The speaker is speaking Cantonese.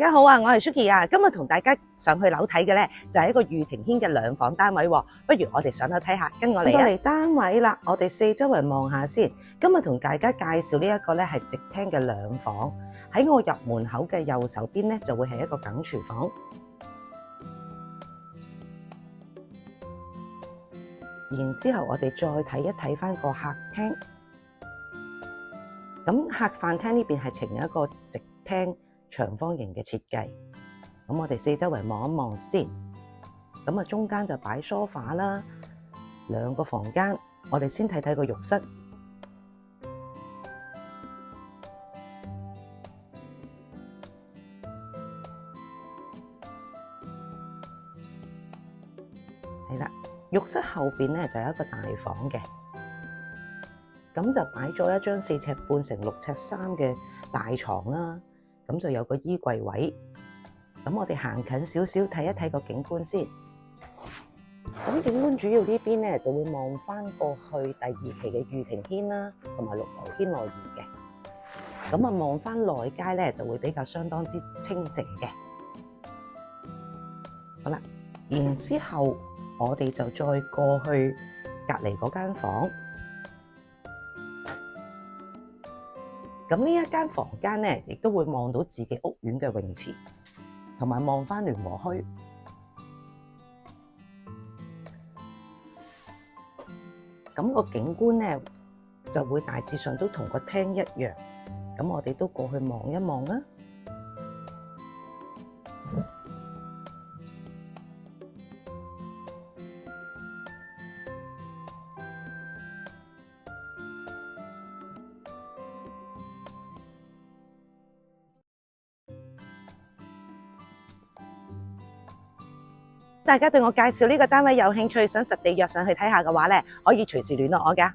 大家好啊，我係 Suki 啊，今日同大家上去樓睇嘅咧，就係一個御庭軒嘅兩房單位喎。不如我哋上樓睇下，跟我嚟啊！嚟單位啦，我哋四周圍望下先。今日同大家介紹呢一個咧係直廳嘅兩房，喺我入門口嘅右手邊咧就會係一個梗廚房。然之後我哋再睇一睇翻個客廳，咁客飯廳呢邊係呈一個直廳長方形嘅設計。咁我哋四周圍望一望先，咁啊中間就擺梳化啦，兩個房間，我哋先睇睇個浴室。係啦，浴室後邊咧就有一個大房嘅，咁就擺咗一張4尺半乘6尺3嘅大床啦，咁就有個衣櫃位。咁我哋行近少少睇一睇個景觀先。咁景觀主要呢邊咧就會望翻過去第2期嘅御庭軒啦，同埋綠油軒樂園嘅。咁啊望翻內街咧就會比較相當之清靜嘅。好啦，然之後我哋就再過去隔離嗰間房。咁呢一間房間咧，亦都會望到自己屋苑嘅泳池，同埋望翻聯和墟。咁個景觀咧，就會大致上都同個廳一樣。咁我哋都過去望一望啦。大家對我介紹呢個單位有興趣，想實地約上去睇下嘅話咧，可以隨時聯絡我㗎。